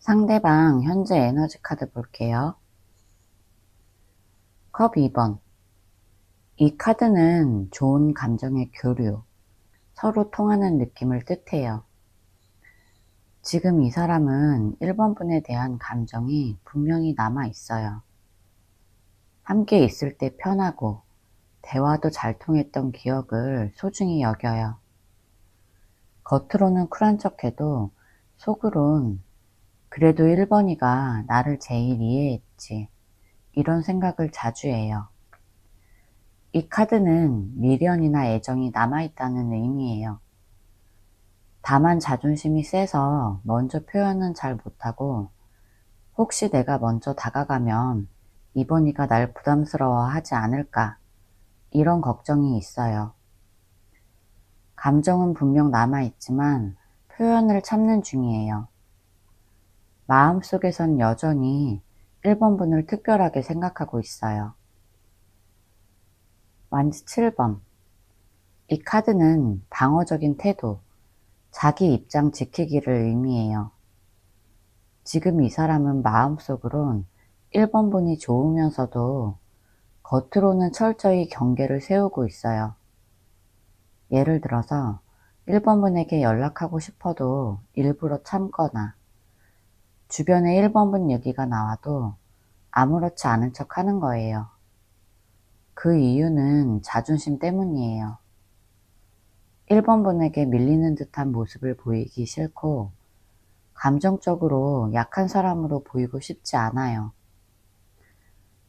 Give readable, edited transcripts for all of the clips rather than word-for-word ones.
상대방 현재 에너지 카드 볼게요. 컵 2번. 이 카드는 좋은 감정의 교류, 서로 통하는 느낌을 뜻해요. 지금 이 사람은 1번 분에 대한 감정이 분명히 남아 있어요. 함께 있을 때 편하고 대화도 잘 통했던 기억을 소중히 여겨요. 겉으로는 쿨한 척해도 속으론 그래도 1번이가 나를 제일 이해했지, 이런 생각을 자주 해요. 이 카드는 미련이나 애정이 남아있다는 의미예요. 다만 자존심이 세서 먼저 표현은 잘 못하고, 혹시 내가 먼저 다가가면 이번이가 날 부담스러워하지 않을까, 이런 걱정이 있어요. 감정은 분명 남아있지만 표현을 참는 중이에요. 마음속에선 여전히 1번 분을 특별하게 생각하고 있어요. 완지 7번. 이 카드는 방어적인 태도, 자기 입장 지키기를 의미해요. 지금 이 사람은 마음속으론 1번 분이 좋으면서도 겉으로는 철저히 경계를 세우고 있어요. 예를 들어서 1번 분에게 연락하고 싶어도 일부러 참거나, 주변에 1번 분 얘기가 나와도 아무렇지 않은 척 하는 거예요. 그 이유는 자존심 때문이에요. 1번 분에게 밀리는 듯한 모습을 보이기 싫고, 감정적으로 약한 사람으로 보이고 싶지 않아요.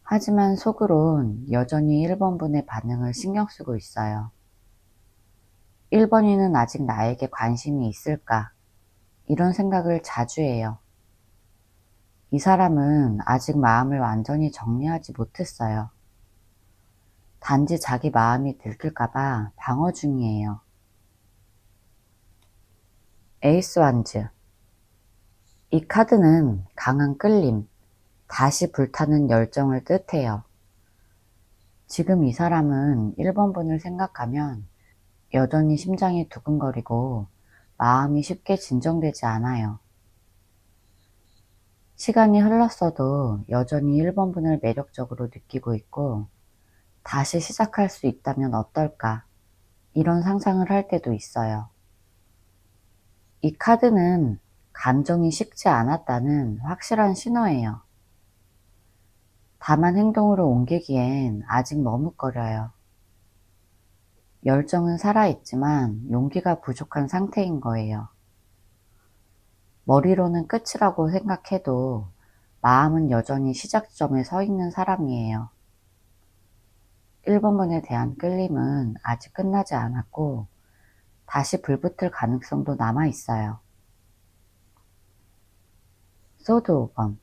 하지만 속으론 여전히 1번 분의 반응을 신경 쓰고 있어요. 1번이는 아직 나에게 관심이 있을까? 이런 생각을 자주 해요. 이 사람은 아직 마음을 완전히 정리하지 못했어요. 단지 자기 마음이 들킬까봐 방어 중이에요. 에이스 완즈. 이 카드는 강한 끌림, 다시 불타는 열정을 뜻해요. 지금 이 사람은 1번 분을 생각하면 여전히 심장이 두근거리고 마음이 쉽게 진정되지 않아요. 시간이 흘렀어도 여전히 1번 분을 매력적으로 느끼고 있고, 다시 시작할 수 있다면 어떨까, 이런 상상을 할 때도 있어요. 이 카드는 감정이 식지 않았다는 확실한 신호예요. 다만 행동으로 옮기기엔 아직 머뭇거려요. 열정은 살아있지만 용기가 부족한 상태인 거예요. 머리로는 끝이라고 생각해도 마음은 여전히 시작점에 서 있는 사람이에요. 1번 분에 대한 끌림은 아직 끝나지 않았고, 다시 불붙을 가능성도 남아 있어요. 소드 5번.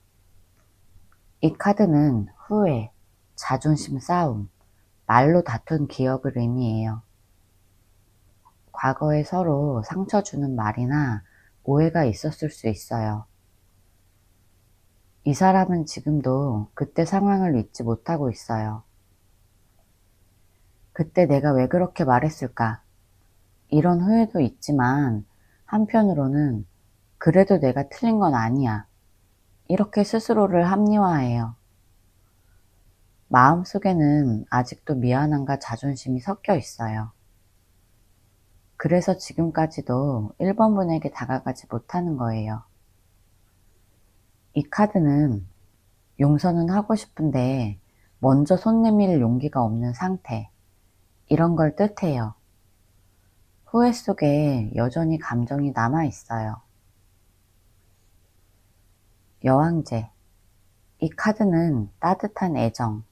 이 카드는 후회, 자존심 싸움, 말로 다툰 기억을 의미해요. 과거에 서로 상처 주는 말이나 오해가 있었을 수 있어요. 이 사람은 지금도 그때 상황을 잊지 못하고 있어요. 그때 내가 왜 그렇게 말했을까? 이런 후회도 있지만, 한편으로는 그래도 내가 틀린 건 아니야, 이렇게 스스로를 합리화해요. 마음속에는 아직도 미안함과 자존심이 섞여 있어요. 그래서 지금까지도 1번 분에게 다가가지 못하는 거예요. 이 카드는 용서는 하고 싶은데 먼저 손 내밀 용기가 없는 상태, 이런 걸 뜻해요. 후회 속에 여전히 감정이 남아 있어요. 여왕제. 이 카드는 따뜻한 애정,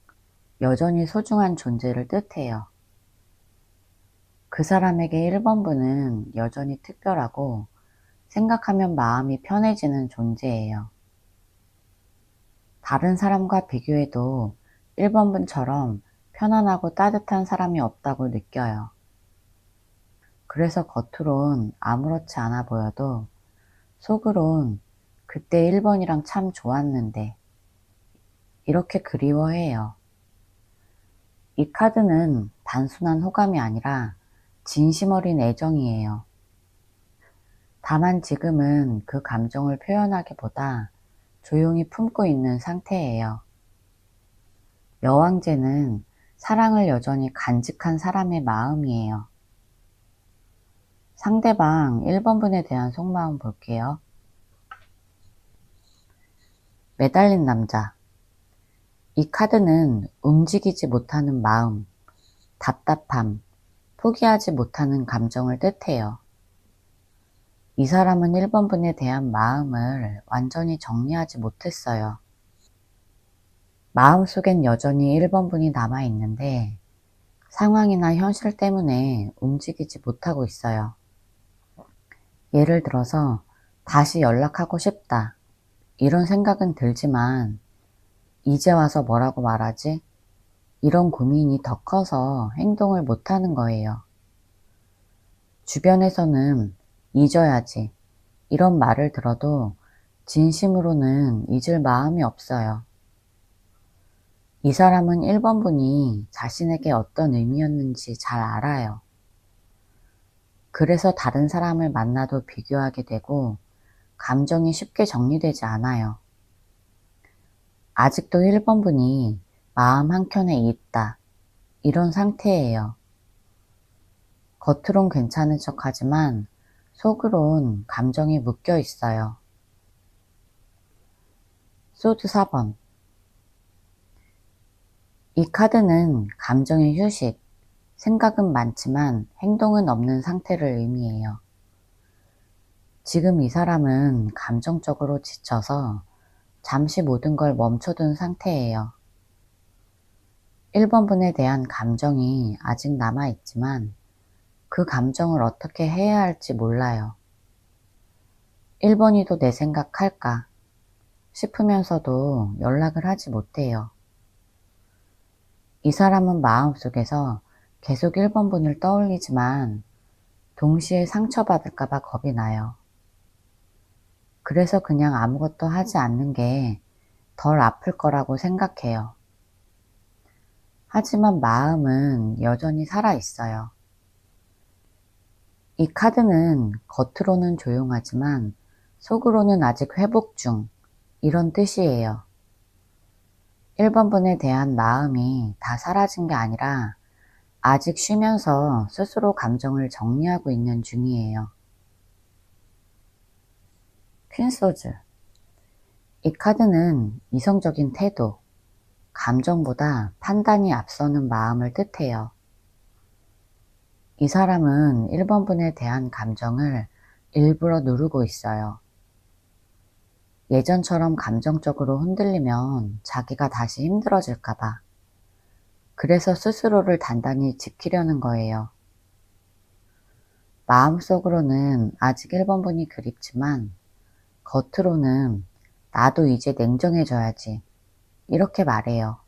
여전히 소중한 존재를 뜻해요. 그 사람에게 1번 분은 여전히 특별하고, 생각하면 마음이 편해지는 존재예요. 다른 사람과 비교해도 1번 분처럼 편안하고 따뜻한 사람이 없다고 느껴요. 그래서 겉으론 아무렇지 않아 보여도 속으론 그때 1번이랑 참 좋았는데, 이렇게 그리워해요. 이 카드는 단순한 호감이 아니라 진심 어린 애정이에요. 다만 지금은 그 감정을 표현하기보다 조용히 품고 있는 상태예요. 여왕제는 사랑을 여전히 간직한 사람의 마음이에요. 상대방 1번분에 대한 속마음 볼게요. 매달린 남자. 이 카드는 움직이지 못하는 마음, 답답함, 포기하지 못하는 감정을 뜻해요. 이 사람은 1번분에 대한 마음을 완전히 정리하지 못했어요. 마음속엔 여전히 1번분이 남아있는데 상황이나 현실 때문에 움직이지 못하고 있어요. 예를 들어서 다시 연락하고 싶다 이런 생각은 들지만 이제 와서 뭐라고 말하지? 이런 고민이 더 커서 행동을 못하는 거예요. 주변에서는 잊어야지 이런 말을 들어도 진심으로는 잊을 마음이 없어요. 이 사람은 1번분이 자신에게 어떤 의미였는지 잘 알아요. 그래서 다른 사람을 만나도 비교하게 되고 감정이 쉽게 정리되지 않아요. 아직도 1번분이 마음 한켠에 있다. 이런 상태예요. 겉으론 괜찮은 척 하지만 속으론 감정이 묶여 있어요. 소드 4번. 이 카드는 감정의 휴식, 생각은 많지만 행동은 없는 상태를 의미해요. 지금 이 사람은 감정적으로 지쳐서 잠시 모든 걸 멈춰둔 상태예요. 1번분에 대한 감정이 아직 남아있지만 그 감정을 어떻게 해야 할지 몰라요. 1번이도 내 생각할까 싶으면서도 연락을 하지 못해요. 이 사람은 마음속에서 계속 1번분을 떠올리지만 동시에 상처받을까봐 겁이 나요. 그래서 그냥 아무것도 하지 않는 게 덜 아플 거라고 생각해요. 하지만 마음은 여전히 살아있어요. 이 카드는 겉으로는 조용하지만 속으로는 아직 회복 중 이런 뜻이에요. 1번분에 대한 마음이 다 사라진 게 아니라 아직 쉬면서 스스로 감정을 정리하고 있는 중이에요. 퀸소즈. 이 카드는 이성적인 태도, 감정보다 판단이 앞서는 마음을 뜻해요. 이 사람은 1번분에 대한 감정을 일부러 누르고 있어요. 예전처럼 감정적으로 흔들리면 자기가 다시 힘들어질까봐. 그래서 스스로를 단단히 지키려는 거예요. 마음속으로는 아직 1번분이 그립지만 겉으로는 나도 이제 냉정해져야지 이렇게 말해요.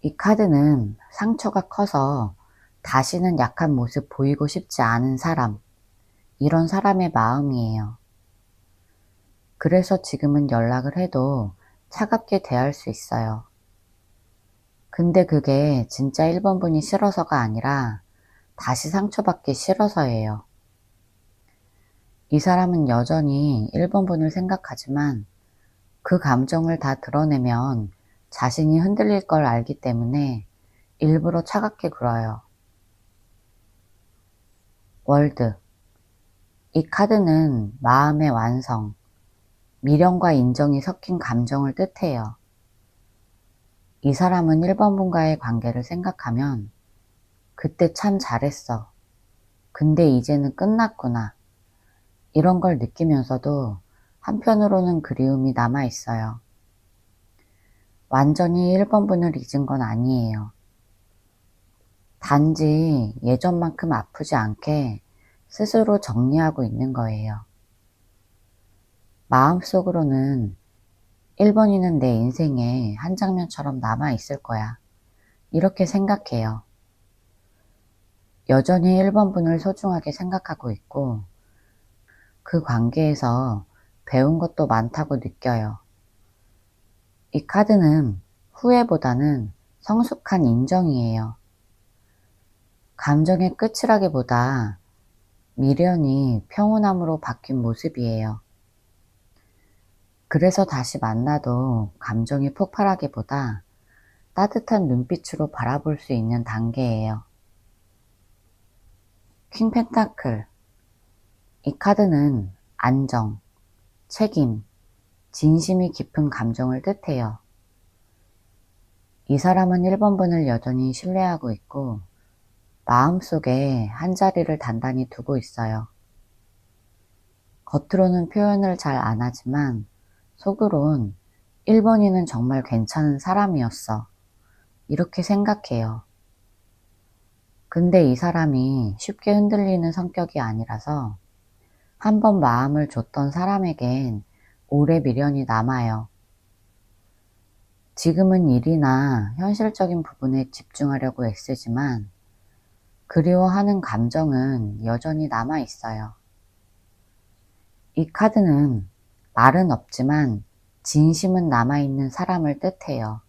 이 카드는 상처가 커서 다시는 약한 모습 보이고 싶지 않은 사람, 이런 사람의 마음이에요. 그래서 지금은 연락을 해도 차갑게 대할 수 있어요. 근데 그게 진짜 1번분이 싫어서가 아니라 다시 상처받기 싫어서예요. 이 사람은 여전히 1번분을 생각하지만 그 감정을 다 드러내면 자신이 흔들릴 걸 알기 때문에 일부러 차갑게 굴어요. 월드. 이 카드는 마음의 완성, 미련과 인정이 섞인 감정을 뜻해요. 이 사람은 1번분과의 관계를 생각하면 그때 참 잘했어. 근데 이제는 끝났구나. 이런 걸 느끼면서도 한편으로는 그리움이 남아있어요. 완전히 1번분을 잊은 건 아니에요. 단지 예전만큼 아프지 않게 스스로 정리하고 있는 거예요. 마음속으로는 1번이는 내 인생에 한 장면처럼 남아있을 거야. 이렇게 생각해요. 여전히 1번분을 소중하게 생각하고 있고 그 관계에서 배운 것도 많다고 느껴요. 이 카드는 후회보다는 성숙한 인정이에요. 감정의 끝이라기보다 미련이 평온함으로 바뀐 모습이에요. 그래서 다시 만나도 감정이 폭발하기보다 따뜻한 눈빛으로 바라볼 수 있는 단계예요. 퀸 펜타클. 이 카드는 안정, 책임, 진심이 깊은 감정을 뜻해요. 이 사람은 1번분을 여전히 신뢰하고 있고 마음속에 한 자리를 단단히 두고 있어요. 겉으로는 표현을 잘 안 하지만 속으론 1번이는 정말 괜찮은 사람이었어. 이렇게 생각해요. 근데 이 사람이 쉽게 흔들리는 성격이 아니라서 한 번 마음을 줬던 사람에겐 오래 미련이 남아요. 지금은 일이나 현실적인 부분에 집중하려고 애쓰지만 그리워하는 감정은 여전히 남아 있어요. 이 카드는 말은 없지만 진심은 남아있는 사람을 뜻해요.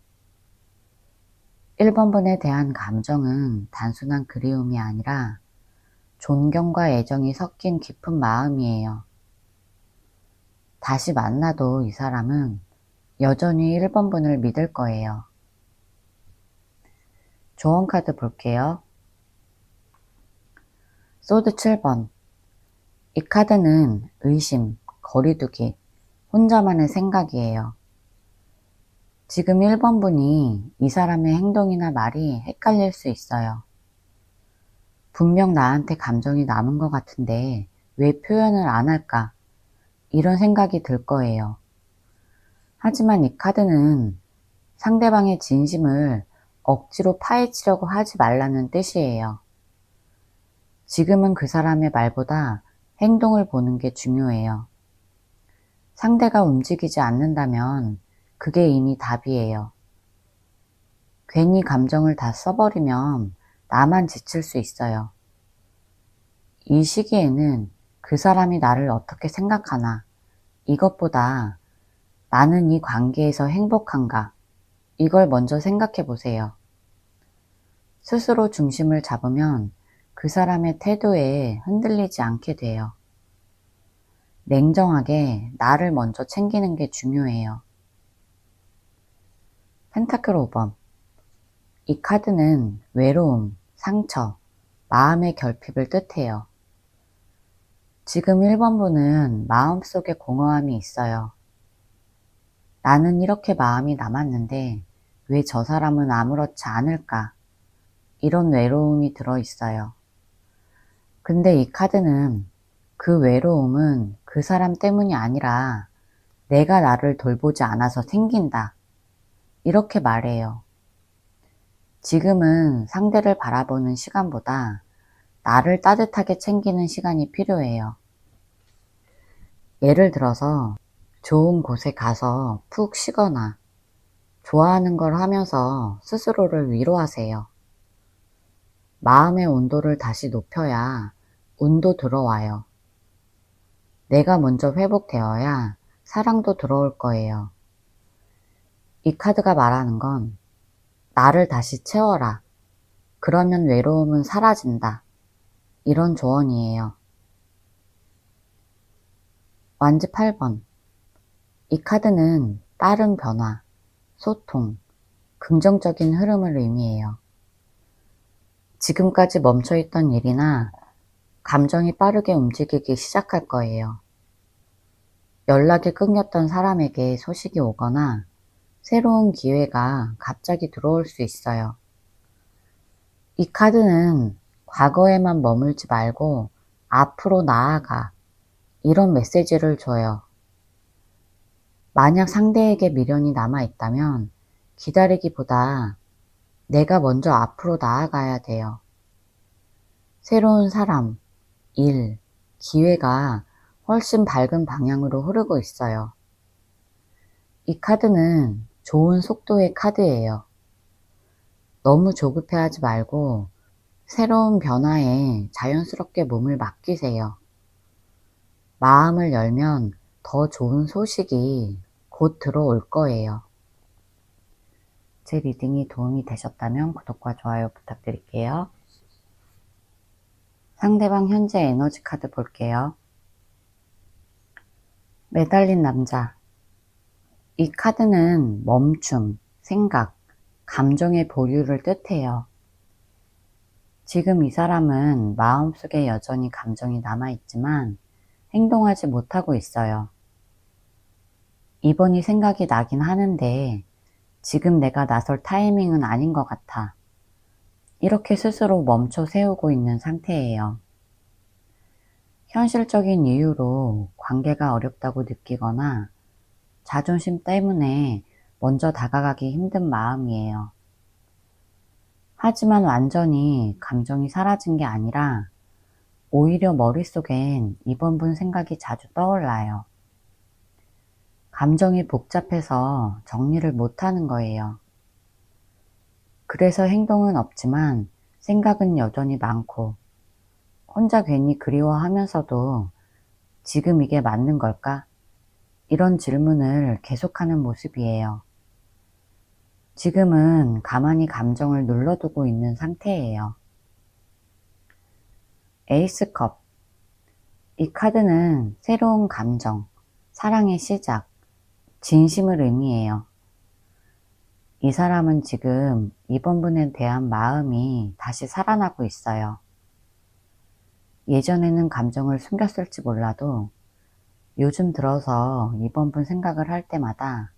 1번분에 대한 감정은 단순한 그리움이 아니라 존경과 애정이 섞인 깊은 마음이에요. 다시 만나도 이 사람은 여전히 1번분을 믿을 거예요. 조언 카드 볼게요. 소드 7번. 이 카드는 의심, 거리두기, 혼자만의 생각이에요. 지금 1번분이 이 사람의 행동이나 말이 헷갈릴 수 있어요. 분명 나한테 감정이 남은 것 같은데 왜 표현을 안 할까? 이런 생각이 들 거예요. 하지만 이 카드는 상대방의 진심을 억지로 파헤치려고 하지 말라는 뜻이에요. 지금은 그 사람의 말보다 행동을 보는 게 중요해요. 상대가 움직이지 않는다면 그게 이미 답이에요. 괜히 감정을 다 써버리면 나만 지칠 수 있어요. 이 시기에는 그 사람이 나를 어떻게 생각하나, 이것보다 나는 이 관계에서 행복한가, 이걸 먼저 생각해 보세요. 스스로 중심을 잡으면 그 사람의 태도에 흔들리지 않게 돼요. 냉정하게 나를 먼저 챙기는 게 중요해요. 펜타클 5번. 이 카드는 외로움, 상처, 마음의 결핍을 뜻해요. 지금 1번분은 마음속에 공허함이 있어요. 나는 이렇게 마음이 남았는데 왜 저 사람은 아무렇지 않을까? 이런 외로움이 들어있어요. 근데 이 카드는 그 외로움은 그 사람 때문이 아니라 내가 나를 돌보지 않아서 생긴다. 이렇게 말해요. 지금은 상대를 바라보는 시간보다 나를 따뜻하게 챙기는 시간이 필요해요. 예를 들어서 좋은 곳에 가서 푹 쉬거나 좋아하는 걸 하면서 스스로를 위로하세요. 마음의 온도를 다시 높여야 운도 들어와요. 내가 먼저 회복되어야 사랑도 들어올 거예요. 이 카드가 말하는 건 나를 다시 채워라. 그러면 외로움은 사라진다. 이런 조언이에요. 완지 8번. 이 카드는 빠른 변화, 소통, 긍정적인 흐름을 의미해요. 지금까지 멈춰있던 일이나 감정이 빠르게 움직이기 시작할 거예요. 연락이 끊겼던 사람에게 소식이 오거나 새로운 기회가 갑자기 들어올 수 있어요. 이 카드는 과거에만 머물지 말고 앞으로 나아가, 이런 메시지를 줘요. 만약 상대에게 미련이 남아있다면 기다리기보다 내가 먼저 앞으로 나아가야 돼요. 새로운 사람, 일, 기회가 훨씬 밝은 방향으로 흐르고 있어요. 이 카드는 좋은 속도의 카드예요. 너무 조급해하지 말고 새로운 변화에 자연스럽게 몸을 맡기세요. 마음을 열면 더 좋은 소식이 곧 들어올 거예요. 제 리딩이 도움이 되셨다면 구독과 좋아요 부탁드릴게요. 상대방 현재 에너지 카드 볼게요. 매달린 남자. 이 카드는 멈춤, 생각, 감정의 보류를 뜻해요. 지금 이 사람은 마음속에 여전히 감정이 남아있지만 행동하지 못하고 있어요. 이번이 생각이 나긴 하는데 지금 내가 나설 타이밍은 아닌 것 같아. 이렇게 스스로 멈춰 세우고 있는 상태예요. 현실적인 이유로 관계가 어렵다고 느끼거나 자존심 때문에 먼저 다가가기 힘든 마음이에요. 하지만 완전히 감정이 사라진 게 아니라 오히려 머릿속엔 이번 분 생각이 자주 떠올라요. 감정이 복잡해서 정리를 못하는 거예요. 그래서 행동은 없지만 생각은 여전히 많고 혼자 괜히 그리워하면서도 지금 이게 맞는 걸까? 이런 질문을 계속하는 모습이에요. 지금은 가만히 감정을 눌러두고 있는 상태예요. 에이스컵. 이 카드는 새로운 감정, 사랑의 시작, 진심을 의미해요. 이 사람은 지금 이번 분에 대한 마음이 다시 살아나고 있어요. 예전에는 감정을 숨겼을지 몰라도 요즘 들어서 이번 분 생각을 할 때마다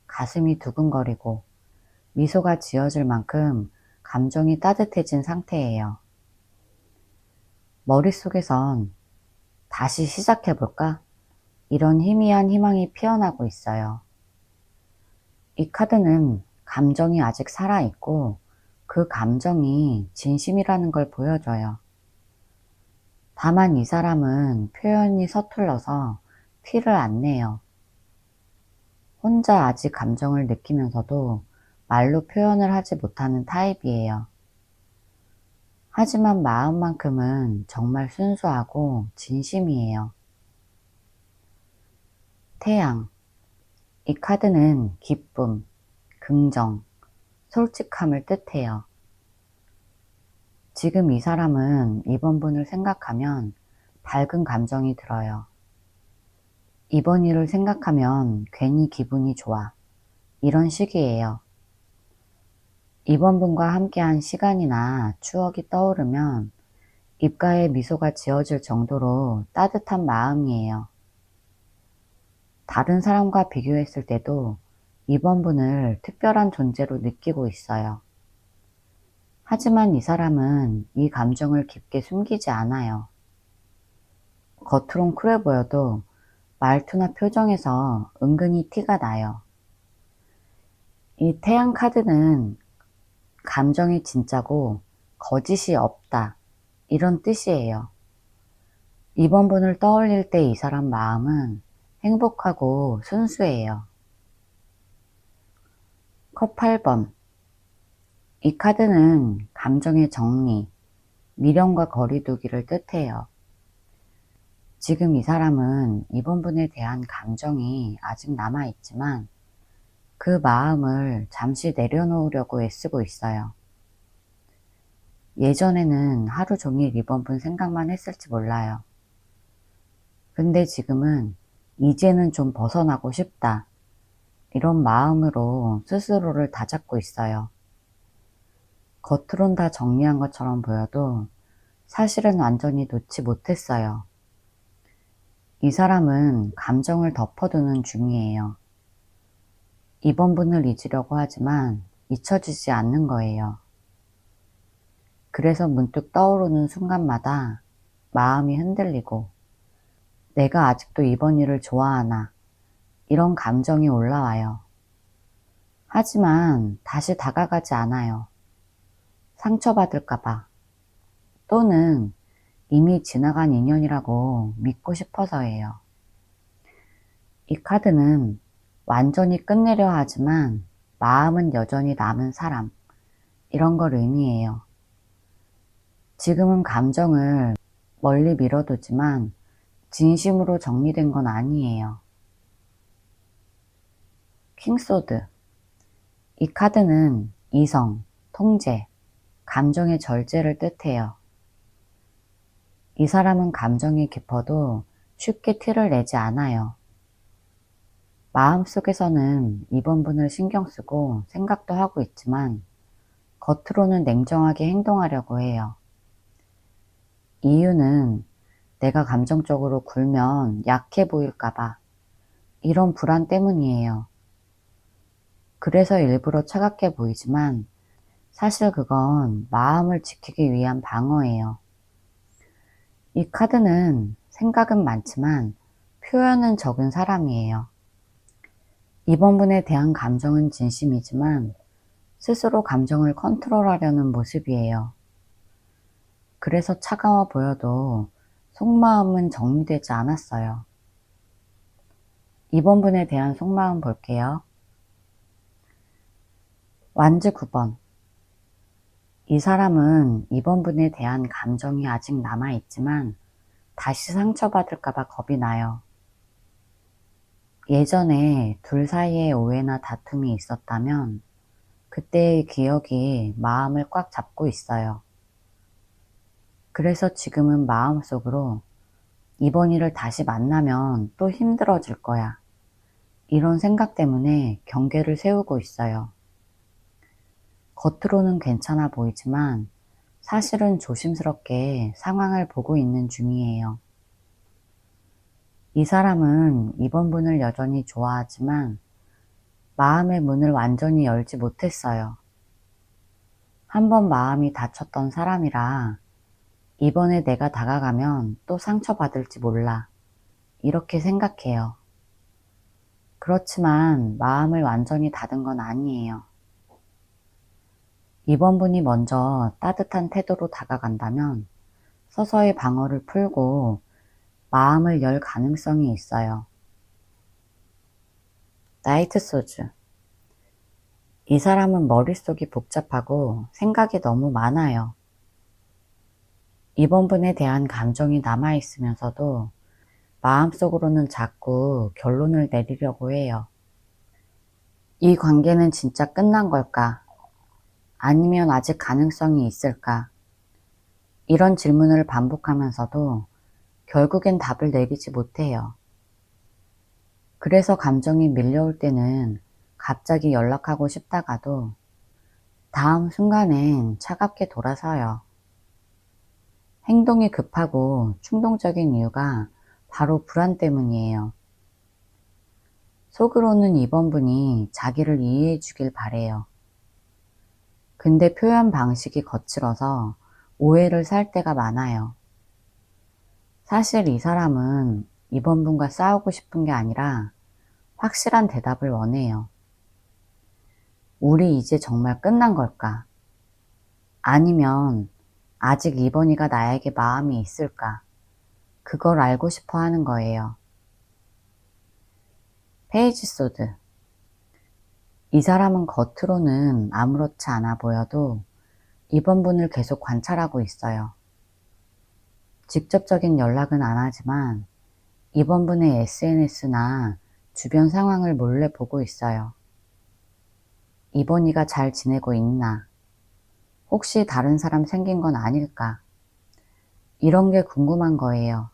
가슴이 두근거리고 미소가 지어질 만큼 감정이 따뜻해진 상태예요. 머릿속에선 다시 시작해볼까? 이런 희미한 희망이 피어나고 있어요. 이 카드는 감정이 아직 살아있고 그 감정이 진심이라는 걸 보여줘요. 다만 이 사람은 표현이 서툴러서 티를 안 내요. 혼자 아직 감정을 느끼면서도 말로 표현을 하지 못하는 타입이에요. 하지만 마음만큼은 정말 순수하고 진심이에요. 태양. 이 카드는 기쁨, 긍정, 솔직함을 뜻해요. 지금 이 사람은 이번 분을 생각하면 밝은 감정이 들어요. 이번 일을 생각하면 괜히 기분이 좋아. 이런 식이에요. 이번 분과 함께한 시간이나 추억이 떠오르면 입가에 미소가 지어질 정도로 따뜻한 마음이에요. 다른 사람과 비교했을 때도 이번 분을 특별한 존재로 느끼고 있어요. 하지만 이 사람은 이 감정을 깊게 숨기지 않아요. 겉으론 쿨해 보여도 말투나 표정에서 은근히 티가 나요. 이 태양 카드는 감정이 진짜고 거짓이 없다, 이런 뜻이에요. 이번 분을 떠올릴 때 이 사람 마음은 행복하고 순수해요. 컵 8번. 이 카드는 감정의 정리, 미련과 거리두기를 뜻해요. 지금 이 사람은 이번 분에 대한 감정이 아직 남아있지만 그 마음을 잠시 내려놓으려고 애쓰고 있어요. 예전에는 하루 종일 이번 분 생각만 했을지 몰라요. 근데 지금은 이제는 좀 벗어나고 싶다, 이런 마음으로 스스로를 다잡고 있어요. 겉으론 다 정리한 것처럼 보여도 사실은 완전히 놓지 못했어요. 이 사람은 감정을 덮어두는 중이에요. 이번 분을 잊으려고 하지만 잊혀지지 않는 거예요. 그래서 문득 떠오르는 순간마다 마음이 흔들리고 내가 아직도 이번 일을 좋아하나, 이런 감정이 올라와요. 하지만 다시 다가가지 않아요. 상처받을까봐, 또는 이미 지나간 인연이라고 믿고 싶어서예요. 이 카드는 완전히 끝내려 하지만 마음은 여전히 남은 사람, 이런 걸 의미해요. 지금은 감정을 멀리 밀어두지만 진심으로 정리된 건 아니에요. 킹소드. 이 카드는 이성, 통제, 감정의 절제를 뜻해요. 이 사람은 감정이 깊어도 쉽게 티를 내지 않아요. 마음속에서는 이번 분을 신경 쓰고 생각도 하고 있지만 겉으로는 냉정하게 행동하려고 해요. 이유는 내가 감정적으로 굴면 약해 보일까봐 이런 불안 때문이에요. 그래서 일부러 차갑게 보이지만 사실 그건 마음을 지키기 위한 방어예요. 이 카드는 생각은 많지만 표현은 적은 사람이에요. 이번 분에 대한 감정은 진심이지만 스스로 감정을 컨트롤하려는 모습이에요. 그래서 차가워 보여도 속마음은 정리되지 않았어요. 이번 분에 대한 속마음 볼게요. 완즈 9번. 이 사람은 이번 분에 대한 감정이 아직 남아있지만 다시 상처받을까봐 겁이 나요. 예전에 둘 사이에 오해나 다툼이 있었다면 그때의 기억이 마음을 꽉 잡고 있어요. 그래서 지금은 마음속으로 이번 일을 다시 만나면 또 힘들어질 거야. 이런 생각 때문에 경계를 세우고 있어요. 겉으로는 괜찮아 보이지만 사실은 조심스럽게 상황을 보고 있는 중이에요. 이 사람은 이번 분을 여전히 좋아하지만 마음의 문을 완전히 열지 못했어요. 한번 마음이 다쳤던 사람이라 이번에 내가 다가가면 또 상처받을지 몰라. 이렇게 생각해요. 그렇지만 마음을 완전히 닫은 건 아니에요. 이번 분이 먼저 따뜻한 태도로 다가간다면 서서히 방어를 풀고 마음을 열 가능성이 있어요. 나이트 소주. 이 사람은 머릿속이 복잡하고 생각이 너무 많아요. 이번 분에 대한 감정이 남아있으면서도 마음속으로는 자꾸 결론을 내리려고 해요. 이 관계는 진짜 끝난 걸까? 아니면 아직 가능성이 있을까? 이런 질문을 반복하면서도 결국엔 답을 내리지 못해요. 그래서 감정이 밀려올 때는 갑자기 연락하고 싶다가도 다음 순간엔 차갑게 돌아서요. 행동이 급하고 충동적인 이유가 바로 불안 때문이에요. 속으로는 이번 분이 자기를 이해해 주길 바래요. 근데 표현 방식이 거칠어서 오해를 살 때가 많아요. 사실 이 사람은 이번 분과 싸우고 싶은 게 아니라 확실한 대답을 원해요. 우리 이제 정말 끝난 걸까? 아니면 아직 이번이가 나에게 마음이 있을까? 그걸 알고 싶어 하는 거예요. 페이지 소드. 이 사람은 겉으로는 아무렇지 않아 보여도 이번 분을 계속 관찰하고 있어요. 직접적인 연락은 안 하지만 이번 분의 SNS나 주변 상황을 몰래 보고 있어요. 이번이가 잘 지내고 있나? 혹시 다른 사람 생긴 건 아닐까? 이런 게 궁금한 거예요.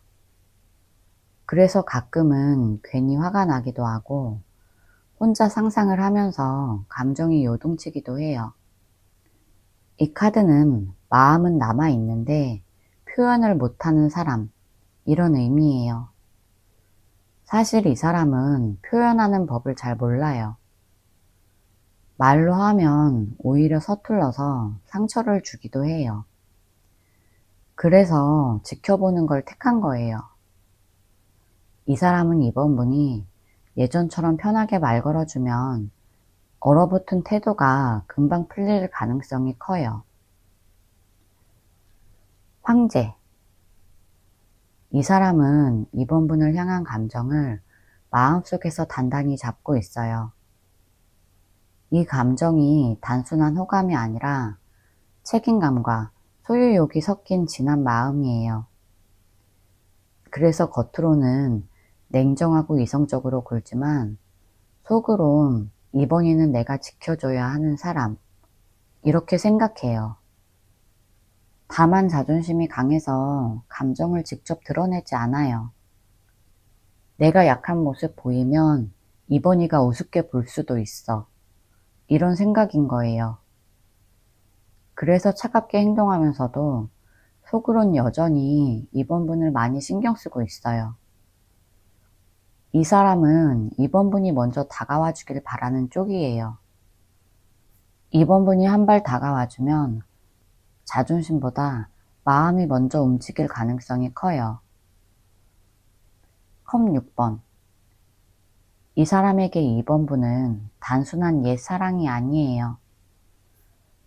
그래서 가끔은 괜히 화가 나기도 하고 혼자 상상을 하면서 감정이 요동치기도 해요. 이 카드는 마음은 남아있는데 표현을 못하는 사람, 이런 의미예요. 사실 이 사람은 표현하는 법을 잘 몰라요. 말로 하면 오히려 서툴러서 상처를 주기도 해요. 그래서 지켜보는 걸 택한 거예요. 이 사람은 이번 분이 예전처럼 편하게 말 걸어주면 얼어붙은 태도가 금방 풀릴 가능성이 커요. 황제. 이 사람은 이번 분을 향한 감정을 마음속에서 단단히 잡고 있어요. 이 감정이 단순한 호감이 아니라 책임감과 소유욕이 섞인 진한 마음이에요. 그래서 겉으로는 냉정하고 이성적으로 굴지만 속으론 이번에는 내가 지켜줘야 하는 사람, 이렇게 생각해요. 다만 자존심이 강해서 감정을 직접 드러내지 않아요. 내가 약한 모습 보이면 이번이가 우습게 볼 수도 있어. 이런 생각인 거예요. 그래서 차갑게 행동하면서도 속으론 여전히 이번 분을 많이 신경 쓰고 있어요. 이 사람은 이번 분이 먼저 다가와 주길 바라는 쪽이에요. 이번 분이 한 발 다가와주면 자존심보다 마음이 먼저 움직일 가능성이 커요. 컵 6번. 이 사람에게 이번 분은 단순한 옛 사랑이 아니에요.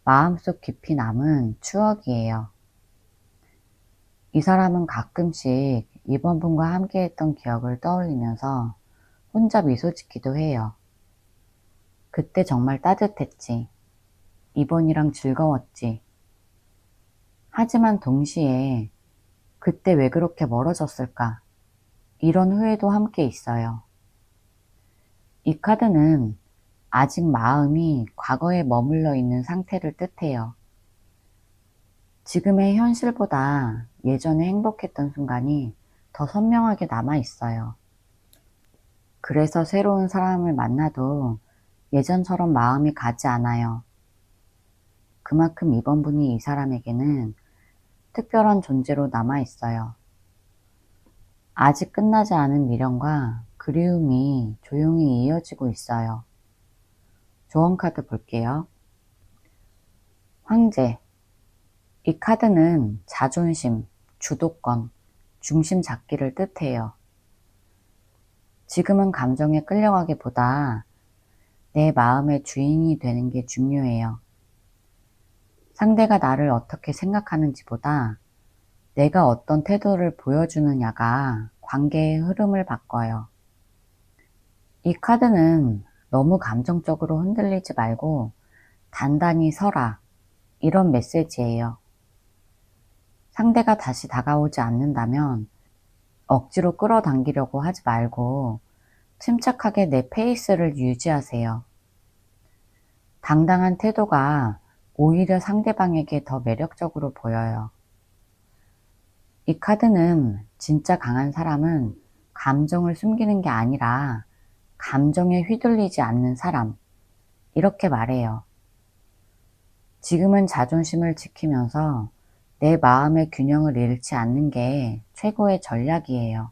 마음속 깊이 남은 추억이에요. 이 사람은 가끔씩 이번 분과 함께했던 기억을 떠올리면서 혼자 미소 짓기도 해요. 그때 정말 따뜻했지. 이번이랑 즐거웠지. 하지만 동시에 그때 왜 그렇게 멀어졌을까? 이런 후회도 함께 있어요. 이 카드는 아직 마음이 과거에 머물러 있는 상태를 뜻해요. 지금의 현실보다 예전에 행복했던 순간이 더 선명하게 남아 있어요. 그래서 새로운 사람을 만나도 예전처럼 마음이 가지 않아요. 그만큼 이번 분이 이 사람에게는 특별한 존재로 남아 있어요. 아직 끝나지 않은 미련과 그리움이 조용히 이어지고 있어요. 조언 카드 볼게요. 황제. 이 카드는 자존심, 주도권, 중심 잡기를 뜻해요. 지금은 감정에 끌려가기보다 내 마음의 주인이 되는 게 중요해요. 상대가 나를 어떻게 생각하는지보다 내가 어떤 태도를 보여주느냐가 관계의 흐름을 바꿔요. 이 카드는 너무 감정적으로 흔들리지 말고 단단히 서라, 이런 메시지예요. 상대가 다시 다가오지 않는다면 억지로 끌어당기려고 하지 말고 침착하게 내 페이스를 유지하세요. 당당한 태도가 오히려 상대방에게 더 매력적으로 보여요. 이 카드는 진짜 강한 사람은 감정을 숨기는 게 아니라 감정에 휘둘리지 않는 사람, 이렇게 말해요. 지금은 자존심을 지키면서 내 마음의 균형을 잃지 않는 게 최고의 전략이에요.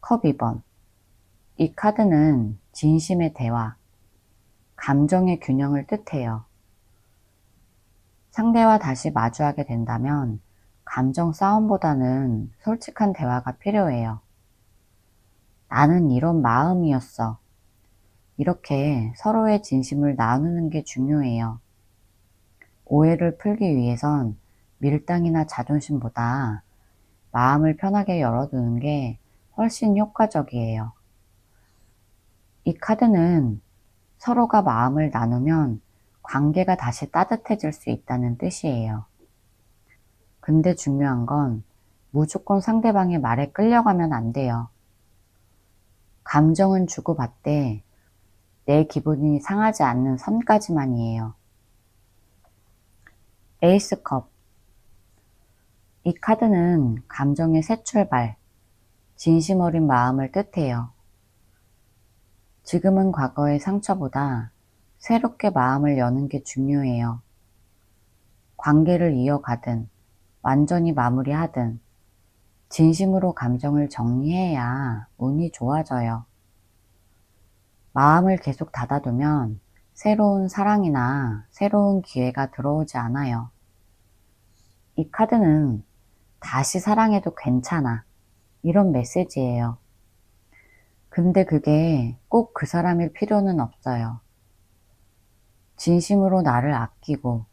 컵 2번. 이 카드는 진심의 대화, 감정의 균형을 뜻해요. 상대와 다시 마주하게 된다면 감정 싸움보다는 솔직한 대화가 필요해요. 나는 이런 마음이었어. 이렇게 서로의 진심을 나누는 게 중요해요. 오해를 풀기 위해선 밀당이나 자존심보다 마음을 편하게 열어두는 게 훨씬 효과적이에요. 이 카드는 서로가 마음을 나누면 관계가 다시 따뜻해질 수 있다는 뜻이에요. 근데 중요한 건 무조건 상대방의 말에 끌려가면 안 돼요. 감정은 주고받되 내 기분이 상하지 않는 선까지만이에요. 에이스컵. 이 카드는 감정의 새 출발, 진심 어린 마음을 뜻해요. 지금은 과거의 상처보다 새롭게 마음을 여는 게 중요해요. 관계를 이어가든 완전히 마무리하든 진심으로 감정을 정리해야 운이 좋아져요. 마음을 계속 닫아두면 새로운 사랑이나 새로운 기회가 들어오지 않아요. 이 카드는 다시 사랑해도 괜찮아, 이런 메시지예요. 근데 그게 꼭 그 사람일 필요는 없어요. 진심으로 나를 아끼고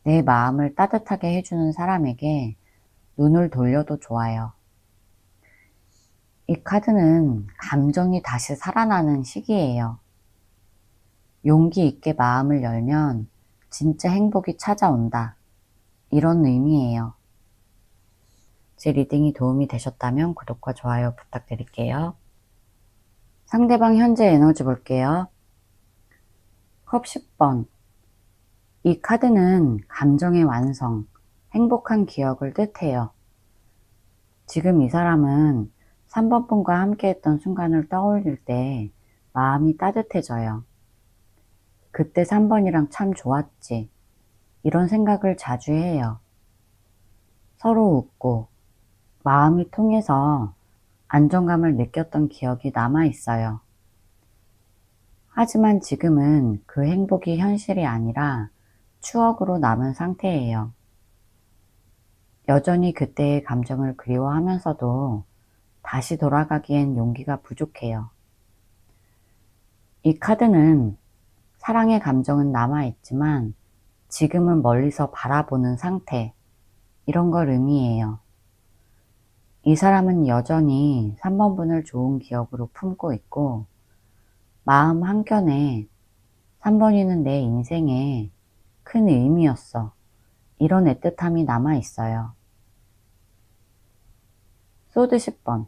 내 마음을 따뜻하게 해주는 사람에게 눈을 돌려도 좋아요. 이 카드는 감정이 다시 살아나는 시기예요. 용기 있게 마음을 열면 진짜 행복이 찾아온다, 이런 의미예요. 제 리딩이 도움이 되셨다면 구독과 좋아요 부탁드릴게요. 상대방 현재 에너지 볼게요. 컵 10번. 이 카드는 감정의 완성, 행복한 기억을 뜻해요. 지금 이 사람은 3번 분과 함께 했던 순간을 떠올릴 때 마음이 따뜻해져요. 그때 3번이랑 참 좋았지. 이런 생각을 자주 해요. 서로 웃고 마음이 통해서 안정감을 느꼈던 기억이 남아있어요. 하지만 지금은 그 행복이 현실이 아니라 추억으로 남은 상태예요. 여전히 그때의 감정을 그리워하면서도 다시 돌아가기엔 용기가 부족해요. 이 카드는 사랑의 감정은 남아있지만 지금은 멀리서 바라보는 상태, 이런 걸 의미해요. 이 사람은 여전히 3번 분을 좋은 기억으로 품고 있고 마음 한켠에 3번이는 내 인생에 큰 의미였어. 이런 애틋함이 남아있어요. 소드 10번.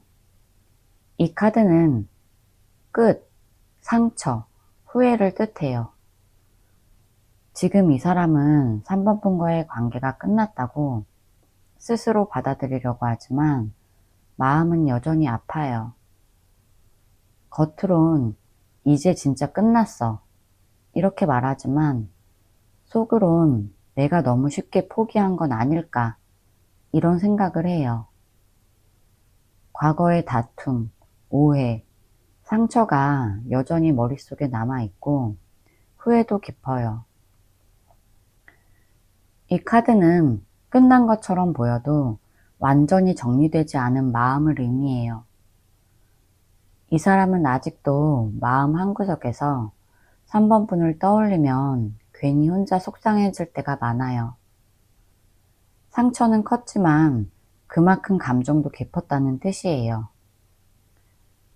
이 카드는 끝, 상처, 후회를 뜻해요. 지금 이 사람은 3번 분과의 관계가 끝났다고 스스로 받아들이려고 하지만 마음은 여전히 아파요. 겉으론 이제 진짜 끝났어. 이렇게 말하지만 속으론 내가 너무 쉽게 포기한 건 아닐까. 이런 생각을 해요. 과거의 다툼, 오해, 상처가 여전히 머릿속에 남아있고 후회도 깊어요. 이 카드는 끝난 것처럼 보여도 완전히 정리되지 않은 마음을 의미해요. 이 사람은 아직도 마음 한구석에서 3번 분을 떠올리면 괜히 혼자 속상해질 때가 많아요. 상처는 컸지만 그만큼 감정도 깊었다는 뜻이에요.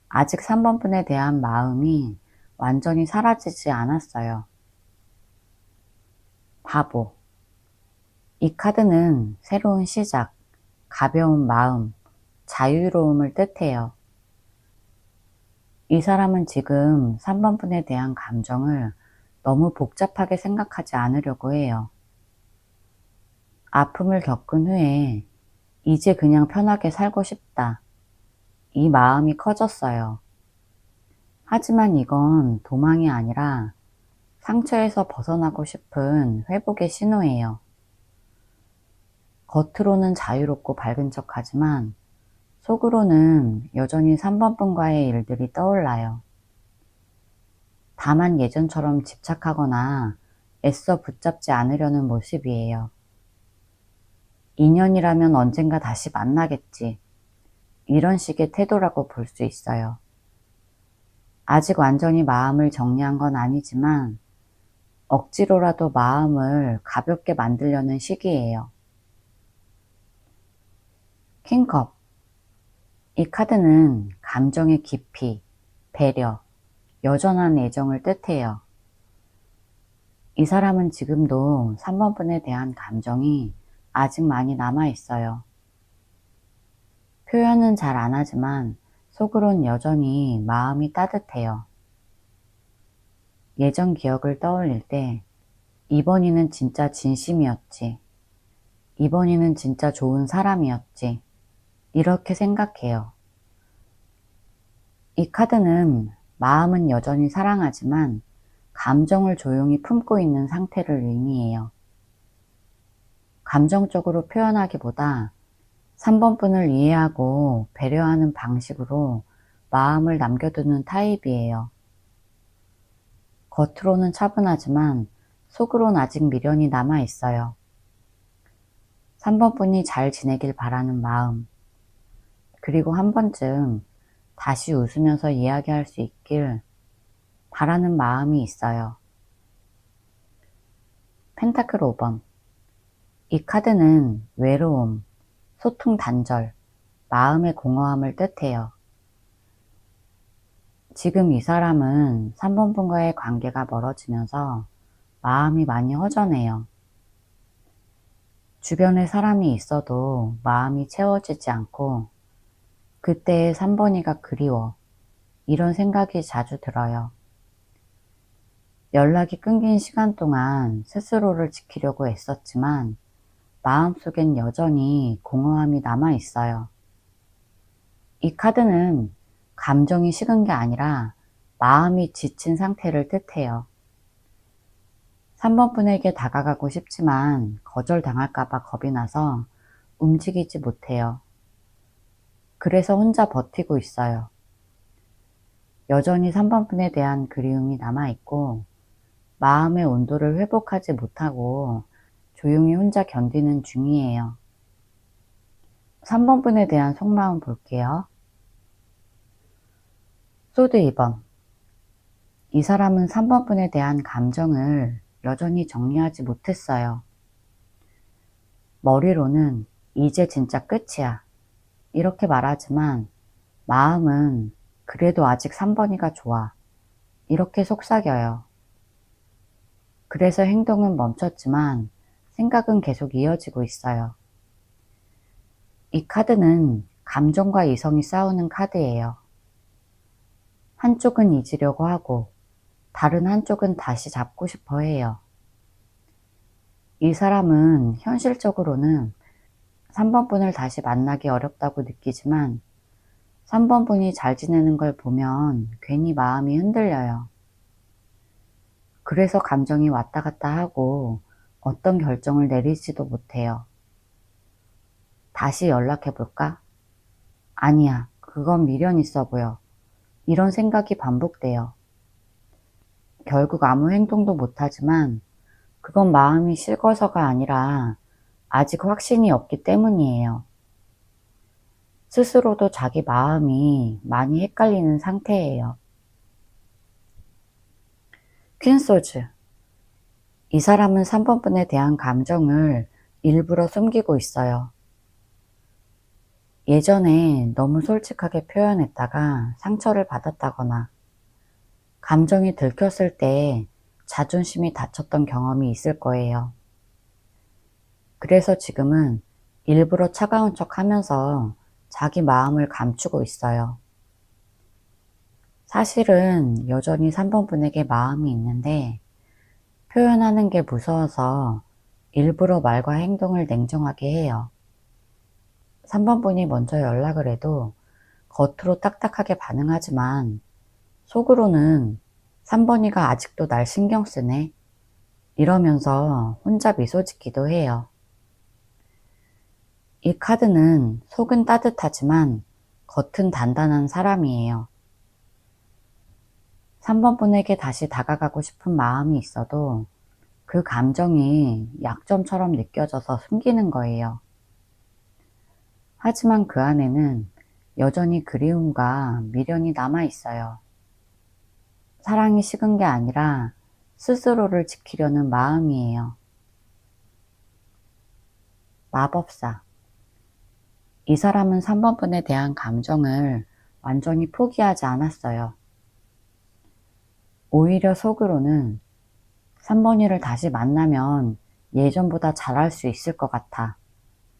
아직 3번 분에 대한 마음이 완전히 사라지지 않았어요. 바보. 이 카드는 새로운 시작, 가벼운 마음, 자유로움을 뜻해요. 이 사람은 지금 3번 분에 대한 감정을 너무 복잡하게 생각하지 않으려고 해요. 아픔을 겪은 후에 이제 그냥 편하게 살고 싶다. 이 마음이 커졌어요. 하지만 이건 도망이 아니라 상처에서 벗어나고 싶은 회복의 신호예요. 겉으로는 자유롭고 밝은 척하지만 속으로는 여전히 3번 분과의 일들이 떠올라요. 다만 예전처럼 집착하거나 애써 붙잡지 않으려는 모습이에요. 인연이라면 언젠가 다시 만나겠지. 이런 식의 태도라고 볼 수 있어요. 아직 완전히 마음을 정리한 건 아니지만 억지로라도 마음을 가볍게 만들려는 시기예요. 킹컵. 이 카드는 감정의 깊이, 배려, 여전한 애정을 뜻해요. 이 사람은 지금도 3번 분에 대한 감정이 아직 많이 남아있어요. 표현은 잘 안 하지만 속으론 여전히 마음이 따뜻해요. 예전 기억을 떠올릴 때 이번이는 진짜 진심이었지. 이번이는 진짜 좋은 사람이었지. 이렇게 생각해요. 이 카드는 마음은 여전히 사랑하지만 감정을 조용히 품고 있는 상태를 의미해요. 감정적으로 표현하기보다 3번 분을 이해하고 배려하는 방식으로 마음을 남겨두는 타입이에요. 겉으로는 차분하지만 속으론 아직 미련이 남아있어요. 3번 분이 잘 지내길 바라는 마음, 그리고 한 번쯤 다시 웃으면서 이야기할 수 있길 바라는 마음이 있어요. 펜타클 5번. 이 카드는 외로움, 소통 단절, 마음의 공허함을 뜻해요. 지금 이 사람은 3번 분과의 관계가 멀어지면서 마음이 많이 허전해요. 주변에 사람이 있어도 마음이 채워지지 않고 그때의 3번이가 그리워. 이런 생각이 자주 들어요. 연락이 끊긴 시간 동안 스스로를 지키려고 애썼지만 마음속엔 여전히 공허함이 남아 있어요. 이 카드는 감정이 식은 게 아니라 마음이 지친 상태를 뜻해요. 3번 분에게 다가가고 싶지만 거절당할까봐 겁이 나서 움직이지 못해요. 그래서 혼자 버티고 있어요. 여전히 3번 분에 대한 그리움이 남아있고 마음의 온도를 회복하지 못하고 조용히 혼자 견디는 중이에요. 3번 분에 대한 속마음 볼게요. 소드 2번. 이 사람은 3번 분에 대한 감정을 여전히 정리하지 못했어요. 머리로는 이제 진짜 끝이야 이렇게 말하지만 마음은 그래도 아직 3번이가 좋아 이렇게 속삭여요. 그래서 행동은 멈췄지만 생각은 계속 이어지고 있어요. 이 카드는 감정과 이성이 싸우는 카드예요. 한쪽은 잊으려고 하고 다른 한쪽은 다시 잡고 싶어 해요. 이 사람은 현실적으로는 3번 분을 다시 만나기 어렵다고 느끼지만 3번 분이 잘 지내는 걸 보면 괜히 마음이 흔들려요. 그래서 감정이 왔다 갔다 하고 어떤 결정을 내리지도 못해요. 다시 연락해볼까? 아니야, 그건 미련 있어 보여. 이런 생각이 반복돼요. 결국 아무 행동도 못하지만 그건 마음이 식어서가 아니라 아직 확신이 없기 때문이에요. 스스로도 자기 마음이 많이 헷갈리는 상태예요. 퀸소즈. 이 사람은 3번 분에 대한 감정을 일부러 숨기고 있어요. 예전에 너무 솔직하게 표현했다가 상처를 받았다거나 감정이 들켰을 때 자존심이 다쳤던 경험이 있을 거예요. 그래서 지금은 일부러 차가운 척 하면서 자기 마음을 감추고 있어요. 사실은 여전히 3번 분에게 마음이 있는데 표현하는 게 무서워서 일부러 말과 행동을 냉정하게 해요. 3번 분이 먼저 연락을 해도 겉으로 딱딱하게 반응하지만 속으로는 3번이가 아직도 날 신경 쓰네 이러면서 혼자 미소 짓기도 해요. 이 카드는 속은 따뜻하지만 겉은 단단한 사람이에요. 3번 분에게 다시 다가가고 싶은 마음이 있어도 그 감정이 약점처럼 느껴져서 숨기는 거예요. 하지만 그 안에는 여전히 그리움과 미련이 남아 있어요. 사랑이 식은 게 아니라 스스로를 지키려는 마음이에요. 마법사. 이 사람은 3번 분에 대한 감정을 완전히 포기하지 않았어요. 오히려 속으로는 3번이를 다시 만나면 예전보다 잘할 수 있을 것 같아.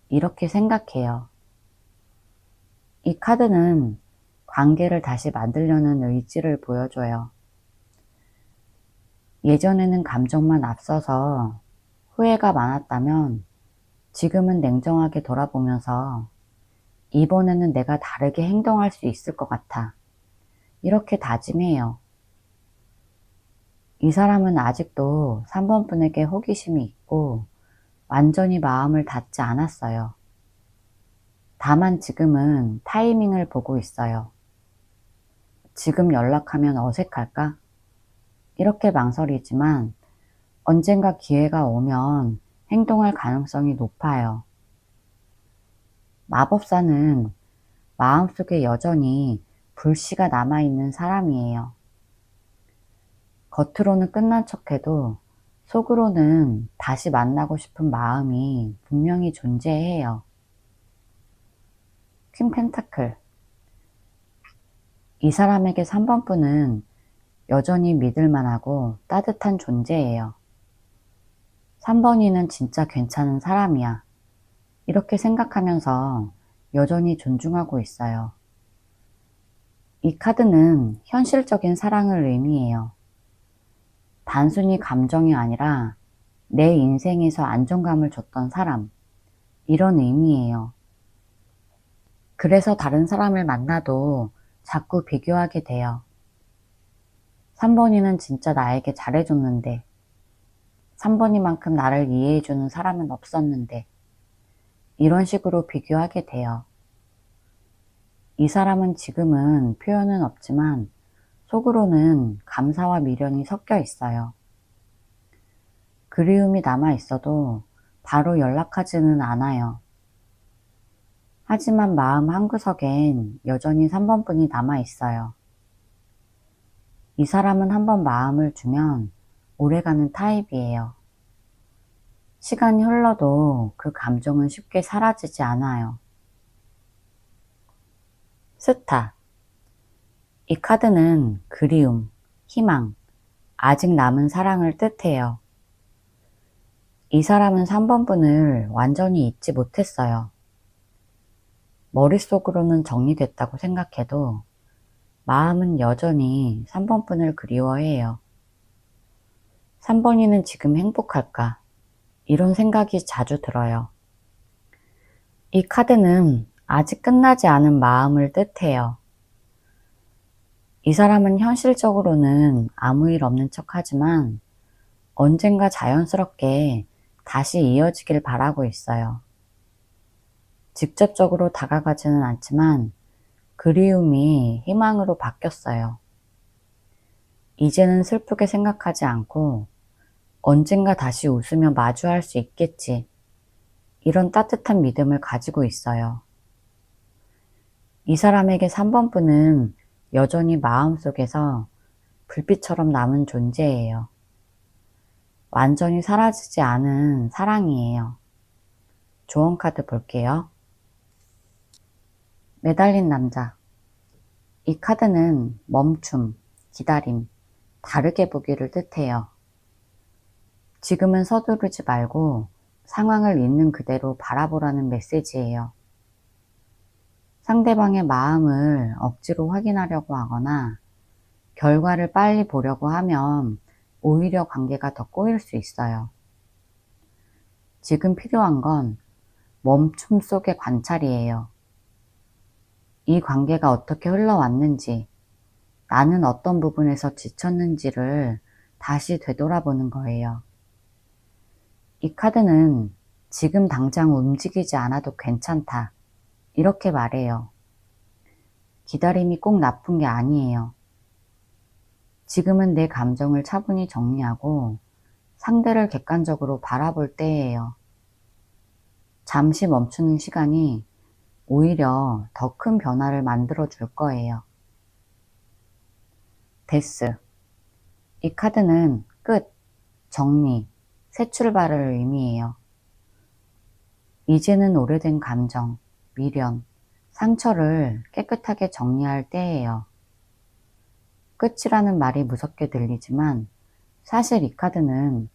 이렇게 생각해요. 이 카드는 관계를 다시 만들려는 의지를 보여줘요. 예전에는 감정만 앞서서 후회가 많았다면 지금은 냉정하게 돌아보면서 이번에는 내가 다르게 행동할 수 있을 것 같아. 이렇게 다짐해요. 이 사람은 아직도 3번 분에게 호기심이 있고 완전히 마음을 닫지 않았어요. 다만 지금은 타이밍을 보고 있어요. 지금 연락하면 어색할까? 이렇게 망설이지만 언젠가 기회가 오면 행동할 가능성이 높아요. 마법사는 마음속에 여전히 불씨가 남아있는 사람이에요. 겉으로는 끝난 척해도 속으로는 다시 만나고 싶은 마음이 분명히 존재해요. 퀸 펜타클. 이 사람에게 3번 분은 여전히 믿을만하고 따뜻한 존재예요. 3번이는 진짜 괜찮은 사람이야. 이렇게 생각하면서 여전히 존중하고 있어요. 이 카드는 현실적인 사랑을 의미해요. 단순히 감정이 아니라 내 인생에서 안정감을 줬던 사람, 이런 의미예요. 그래서 다른 사람을 만나도 자꾸 비교하게 돼요. 3번이는 진짜 나에게 잘해줬는데, 3번이만큼 나를 이해해주는 사람은 없었는데, 이런 식으로 비교하게 돼요. 이 사람은 지금은 표현은 없지만 속으로는 감사와 미련이 섞여 있어요. 그리움이 남아 있어도 바로 연락하지는 않아요. 하지만 마음 한구석엔 여전히 3번뿐이 남아 있어요. 이 사람은 한번 마음을 주면 오래가는 타입이에요. 시간이 흘러도 그 감정은 쉽게 사라지지 않아요. 스타. 이 카드는 그리움, 희망, 아직 남은 사랑을 뜻해요. 이 사람은 3번분을 완전히 잊지 못했어요. 머릿속으로는 정리됐다고 생각해도 마음은 여전히 3번분을 그리워해요. 3번이는 지금 행복할까? 이런 생각이 자주 들어요. 이 카드는 아직 끝나지 않은 마음을 뜻해요. 이 사람은 현실적으로는 아무 일 없는 척 하지만 언젠가 자연스럽게 다시 이어지길 바라고 있어요. 직접적으로 다가가지는 않지만 그리움이 희망으로 바뀌었어요. 이제는 슬프게 생각하지 않고 언젠가 다시 웃으며 마주할 수 있겠지. 이런 따뜻한 믿음을 가지고 있어요. 이 사람에게 3번분은 여전히 마음속에서 불빛처럼 남은 존재예요. 완전히 사라지지 않은 사랑이에요. 조언 카드 볼게요. 매달린 남자. 이 카드는 멈춤, 기다림, 다르게 보기를 뜻해요. 지금은 서두르지 말고 상황을 있는 그대로 바라보라는 메시지예요. 상대방의 마음을 억지로 확인하려고 하거나 결과를 빨리 보려고 하면 오히려 관계가 더 꼬일 수 있어요. 지금 필요한 건 멈춤 속의 관찰이에요. 이 관계가 어떻게 흘러왔는지, 나는 어떤 부분에서 지쳤는지를 다시 되돌아보는 거예요. 이 카드는 지금 당장 움직이지 않아도 괜찮다. 이렇게 말해요. 기다림이 꼭 나쁜 게 아니에요. 지금은 내 감정을 차분히 정리하고 상대를 객관적으로 바라볼 때예요. 잠시 멈추는 시간이 오히려 더 큰 변화를 만들어 줄 거예요. 데스. 이 카드는 끝, 정리, 새 출발을 의미해요. 이제는 오래된 감정, 미련, 상처를 깨끗하게 정리할 때예요. 끝이라는 말이 무섭게 들리지만 사실 이 카드는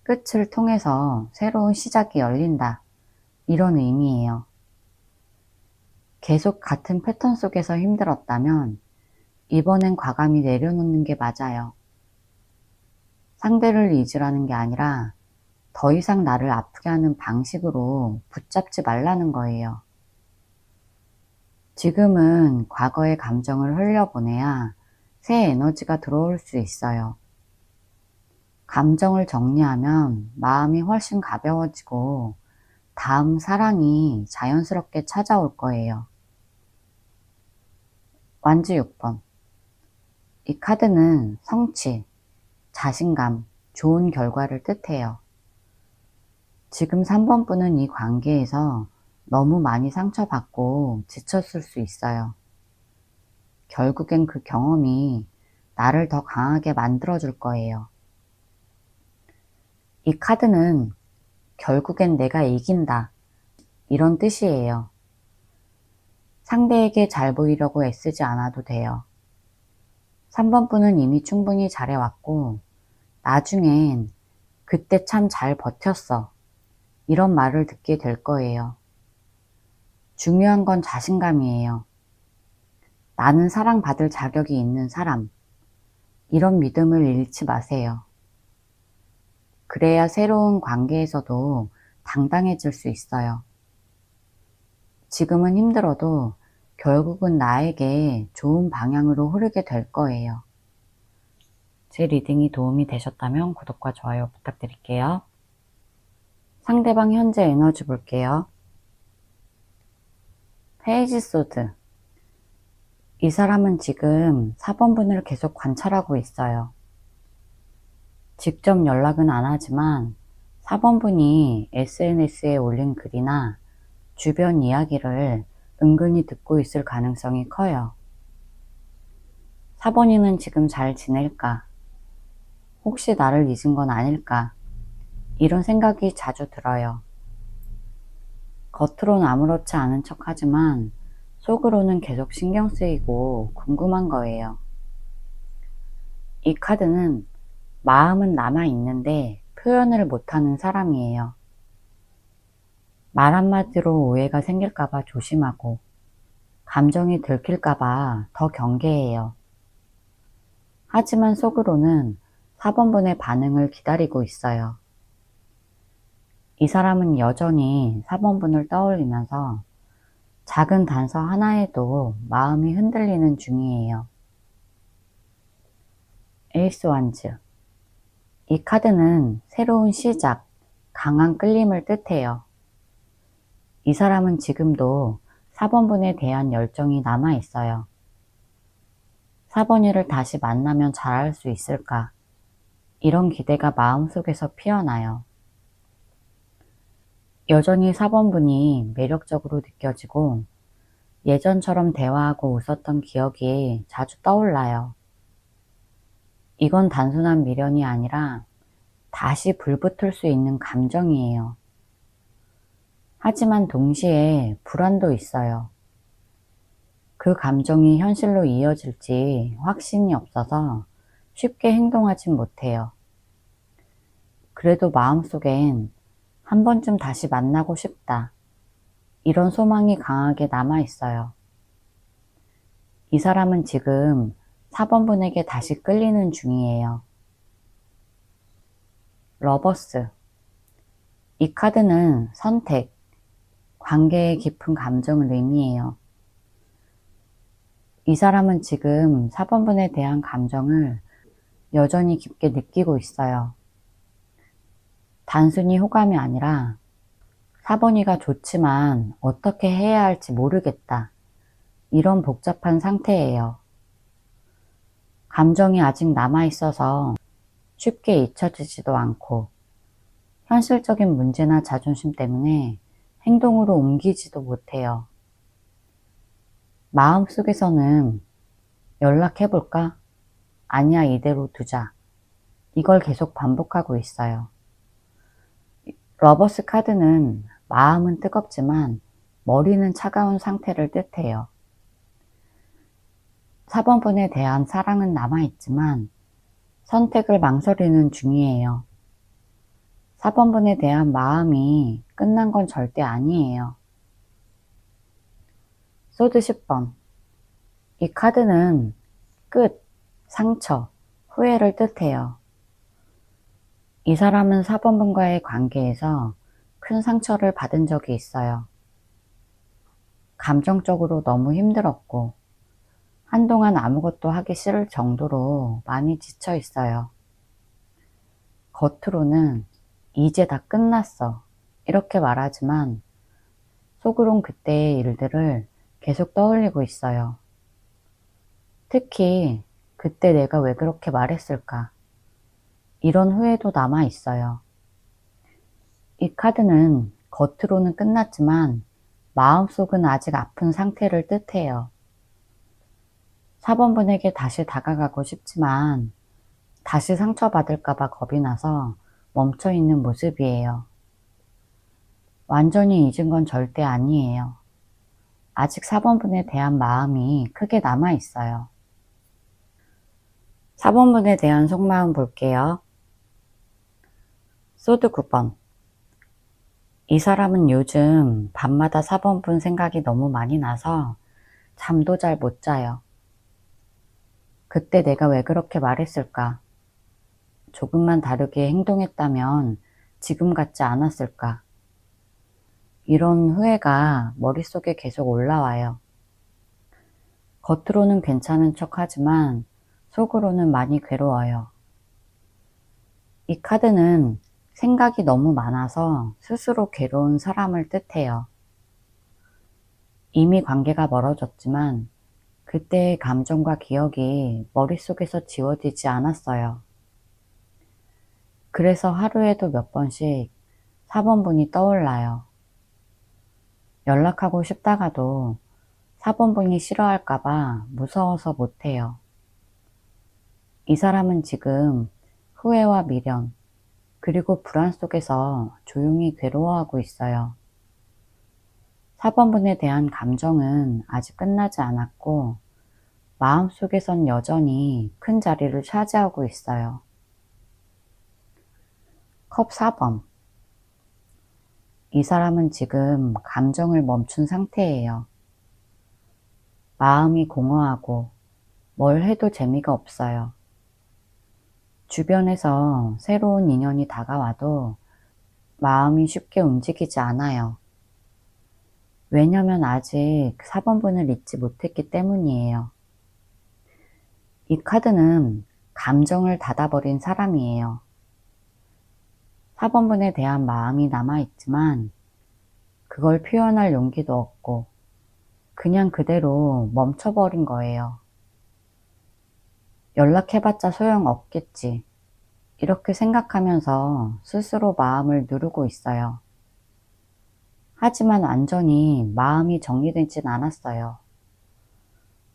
끝을 통해서 새로운 시작이 열린다. 이런 의미예요. 계속 같은 패턴 속에서 힘들었다면 이번엔 과감히 내려놓는 게 맞아요. 상대를 잊으라는 게 아니라 더 이상 나를 아프게 하는 방식으로 붙잡지 말라는 거예요. 지금은 과거의 감정을 흘려보내야 새 에너지가 들어올 수 있어요. 감정을 정리하면 마음이 훨씬 가벼워지고 다음 사랑이 자연스럽게 찾아올 거예요. 완지 6번. 이 카드는 성취, 자신감, 좋은 결과를 뜻해요. 지금 3번분은 이 관계에서 너무 많이 상처받고 지쳤을 수 있어요. 결국엔 그 경험이 나를 더 강하게 만들어줄 거예요. 이 카드는 결국엔 내가 이긴다. 이런 뜻이에요. 상대에게 잘 보이려고 애쓰지 않아도 돼요. 3번분은 이미 충분히 잘해왔고 나중엔 그때 참 잘 버텼어. 이런 말을 듣게 될 거예요. 중요한 건 자신감이에요. 나는 사랑받을 자격이 있는 사람. 이런 믿음을 잃지 마세요. 그래야 새로운 관계에서도 당당해질 수 있어요. 지금은 힘들어도 결국은 나에게 좋은 방향으로 흐르게 될 거예요. 제 리딩이 도움이 되셨다면 구독과 좋아요 부탁드릴게요. 상대방 현재 에너지 볼게요. 페이지 소드. 이 사람은 지금 4번분을 계속 관찰하고 있어요. 직접 연락은 안 하지만 4번분이 SNS에 올린 글이나 주변 이야기를 은근히 듣고 있을 가능성이 커요. 4번이는 지금 잘 지낼까? 혹시 나를 잊은 건 아닐까? 이런 생각이 자주 들어요. 겉으로는 아무렇지 않은 척 하지만 속으로는 계속 신경 쓰이고 궁금한 거예요. 이 카드는 마음은 남아있는데 표현을 못하는 사람이에요. 말 한마디로 오해가 생길까봐 조심하고 감정이 들킬까봐 더 경계해요. 하지만 속으로는 4번분의 반응을 기다리고 있어요. 이 사람은 여전히 4번분을 떠올리면서 작은 단서 하나에도 마음이 흔들리는 중이에요. 에이스 완즈. 이 카드는 새로운 시작, 강한 끌림을 뜻해요. 이 사람은 지금도 4번분에 대한 열정이 남아있어요. 4번이를 다시 만나면 잘할 수 있을까? 이런 기대가 마음속에서 피어나요. 여전히 4번분이 매력적으로 느껴지고 예전처럼 대화하고 웃었던 기억이 자주 떠올라요. 이건 단순한 미련이 아니라 다시 불붙을 수 있는 감정이에요. 하지만 동시에 불안도 있어요. 그 감정이 현실로 이어질지 확신이 없어서 쉽게 행동하진 못해요. 그래도 마음속엔 한 번쯤 다시 만나고 싶다. 이런 소망이 강하게 남아있어요. 이 사람은 지금 4번분에게 다시 끌리는 중이에요. 러버스. 이 카드는 선택, 관계의 깊은 감정을 의미해요. 이 사람은 지금 4번분에 대한 감정을 여전히 깊게 느끼고 있어요. 단순히 호감이 아니라 4번이가 좋지만 어떻게 해야 할지 모르겠다. 이런 복잡한 상태예요. 감정이 아직 남아있어서 쉽게 잊혀지지도 않고 현실적인 문제나 자존심 때문에 행동으로 옮기지도 못해요. 마음속에서는 연락해볼까? 아니야, 이대로 두자. 이걸 계속 반복하고 있어요. 러버스 카드는 마음은 뜨겁지만 머리는 차가운 상태를 뜻해요. 4번분에 대한 사랑은 남아있지만 선택을 망설이는 중이에요. 4번분에 대한 마음이 끝난 건 절대 아니에요. 소드 10번. 이 카드는 끝, 상처, 후회를 뜻해요. 이 사람은 4번분과의 관계에서 큰 상처를 받은 적이 있어요. 감정적으로 너무 힘들었고 한동안 아무것도 하기 싫을 정도로 많이 지쳐 있어요. 겉으로는 이제 다 끝났어 이렇게 말하지만 속으론 그때의 일들을 계속 떠올리고 있어요. 특히 그때 내가 왜 그렇게 말했을까? 이런 후회도 남아 있어요. 이 카드는 겉으로는 끝났지만 마음속은 아직 아픈 상태를 뜻해요. 4번분에게 다시 다가가고 싶지만 다시 상처받을까봐 겁이 나서 멈춰있는 모습이에요. 완전히 잊은 건 절대 아니에요. 아직 4번분에 대한 마음이 크게 남아있어요. 4번분에 대한 속마음 볼게요. 소드 9번. 이 사람은 요즘 밤마다 4번분 생각이 너무 많이 나서 잠도 잘 못 자요. 그때 내가 왜 그렇게 말했을까? 조금만 다르게 행동했다면 지금 같지 않았을까? 이런 후회가 머릿속에 계속 올라와요. 겉으로는 괜찮은 척 하지만 속으로는 많이 괴로워요. 이 카드는 생각이 너무 많아서 스스로 괴로운 사람을 뜻해요. 이미 관계가 멀어졌지만 그때의 감정과 기억이 머릿속에서 지워지지 않았어요. 그래서 하루에도 몇 번씩 4번분이 떠올라요. 연락하고 싶다가도 4번분이 싫어할까봐 무서워서 못해요. 이 사람은 지금 후회와 미련, 그리고 불안 속에서 조용히 괴로워하고 있어요. 4번분에 대한 감정은 아직 끝나지 않았고 마음속에선 여전히 큰 자리를 차지하고 있어요. 컵 4번. 이 사람은 지금 감정을 멈춘 상태예요. 마음이 공허하고 뭘 해도 재미가 없어요. 주변에서 새로운 인연이 다가와도 마음이 쉽게 움직이지 않아요. 왜냐면 아직 4번분을 잊지 못했기 때문이에요. 이 카드는 감정을 닫아버린 사람이에요. 4번분에 대한 마음이 남아있지만 그걸 표현할 용기도 없고 그냥 그대로 멈춰버린 거예요. 연락해봤자 소용없겠지. 이렇게 생각하면서 스스로 마음을 누르고 있어요. 하지만 완전히 마음이 정리되진 않았어요.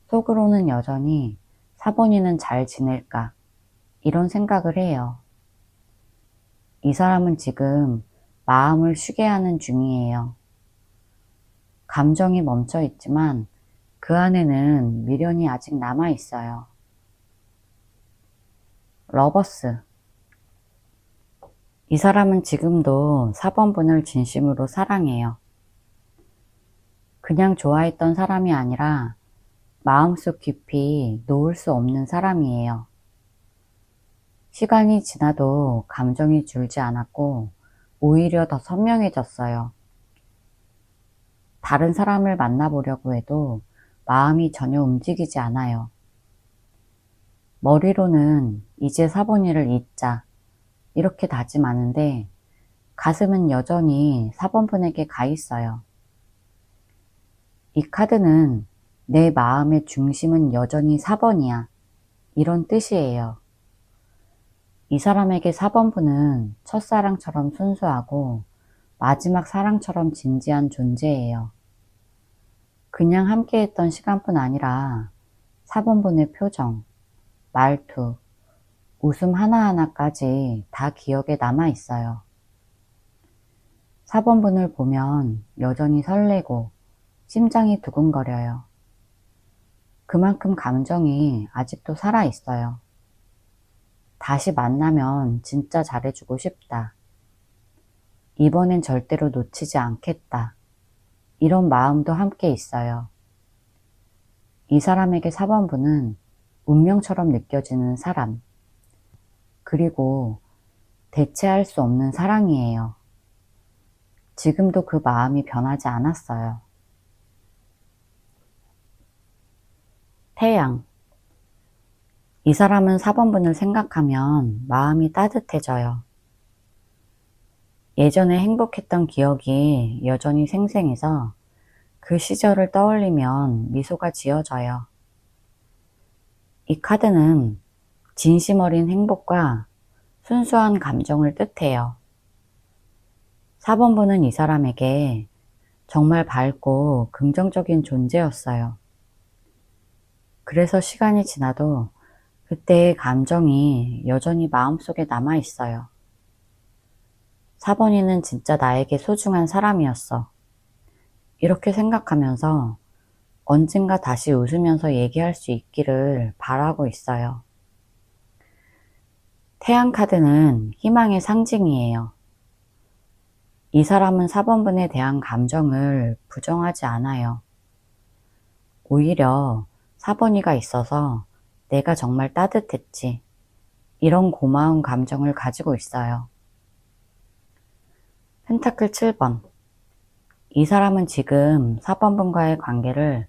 속으로는 여전히 4번이는 잘 지낼까 이런 생각을 해요. 이 사람은 지금 마음을 쉬게 하는 중이에요. 감정이 멈춰 있지만 그 안에는 미련이 아직 남아 있어요. 러버스. 이 사람은 지금도 4번분을 진심으로 사랑해요. 그냥 좋아했던 사람이 아니라 마음속 깊이 놓을 수 없는 사람이에요. 시간이 지나도 감정이 줄지 않았고 오히려 더 선명해졌어요. 다른 사람을 만나보려고 해도 마음이 전혀 움직이지 않아요. 머리로는 이제 4번이를 잊자 이렇게 다짐하는데 가슴은 여전히 4번분에게 가 있어요. 이 카드는 내 마음의 중심은 여전히 4번이야 이런 뜻이에요. 이 사람에게 4번분은 첫사랑처럼 순수하고 마지막 사랑처럼 진지한 존재예요. 그냥 함께했던 시간뿐 아니라 4번분의 표정, 말투, 웃음 하나하나까지 다 기억에 남아 있어요. 4번분을 보면 여전히 설레고 심장이 두근거려요. 그만큼 감정이 아직도 살아 있어요. 다시 만나면 진짜 잘해주고 싶다. 이번엔 절대로 놓치지 않겠다. 이런 마음도 함께 있어요. 이 사람에게 4번분은 운명처럼 느껴지는 사람, 그리고 대체할 수 없는 사랑이에요. 지금도 그 마음이 변하지 않았어요. 태양. 이 사람은 4번분을 생각하면 마음이 따뜻해져요. 예전에 행복했던 기억이 여전히 생생해서 그 시절을 떠올리면 미소가 지어져요. 이 카드는 진심 어린 행복과 순수한 감정을 뜻해요. 4번분은 이 사람에게 정말 밝고 긍정적인 존재였어요. 그래서 시간이 지나도 그때의 감정이 여전히 마음속에 남아 있어요. 4번이는 진짜 나에게 소중한 사람이었어. 이렇게 생각하면서 언젠가 다시 웃으면서 얘기할 수 있기를 바라고 있어요. 태양 카드는 희망의 상징이에요. 이 사람은 4번분에 대한 감정을 부정하지 않아요. 오히려 4번이가 있어서 내가 정말 따뜻했지. 이런 고마운 감정을 가지고 있어요. 펜타클 7번. 이 사람은 지금 4번 분과의 관계를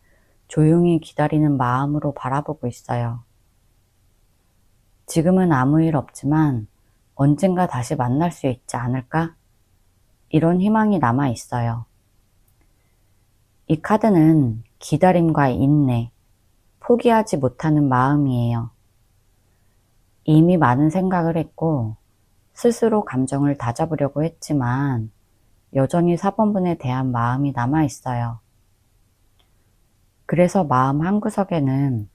조용히 기다리는 마음으로 바라보고 있어요. 지금은 아무 일 없지만 언젠가 다시 만날 수 있지 않을까? 이런 희망이 남아 있어요. 이 카드는 기다림과 인내, 포기하지 못하는 마음이에요. 이미 많은 생각을 했고 스스로 감정을 다잡으려고 했지만 여전히 4번분에 대한 마음이 남아 있어요. 그래서 마음 한구석에는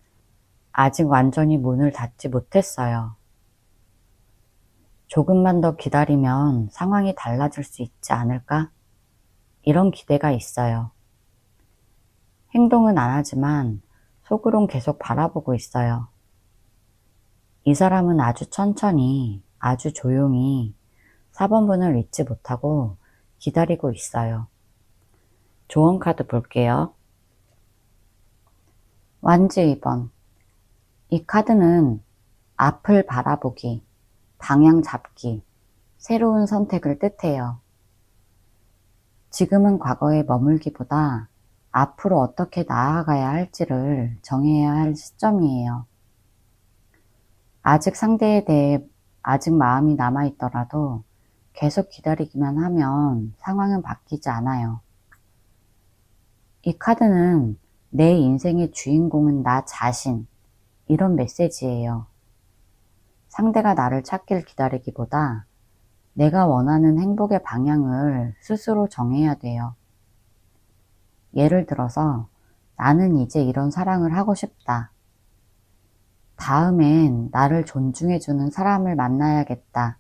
아직 완전히 문을 닫지 못했어요. 조금만 더 기다리면 상황이 달라질 수 있지 않을까? 이런 기대가 있어요. 행동은 안 하지만 속으론 계속 바라보고 있어요. 이 사람은 아주 천천히, 아주 조용히 4번분을 잊지 못하고 기다리고 있어요. 조언 카드 볼게요. 완지 2번. 이 카드는 앞을 바라보기, 방향 잡기, 새로운 선택을 뜻해요. 지금은 과거에 머물기보다 앞으로 어떻게 나아가야 할지를 정해야 할 시점이에요. 아직 상대에 대해 아직 마음이 남아있더라도 계속 기다리기만 하면 상황은 바뀌지 않아요. 이 카드는 내 인생의 주인공은 나 자신, 이런 메시지예요. 상대가 나를 찾길 기다리기보다 내가 원하는 행복의 방향을 스스로 정해야 돼요. 예를 들어서 나는 이제 이런 사랑을 하고 싶다. 다음엔 나를 존중해주는 사람을 만나야겠다.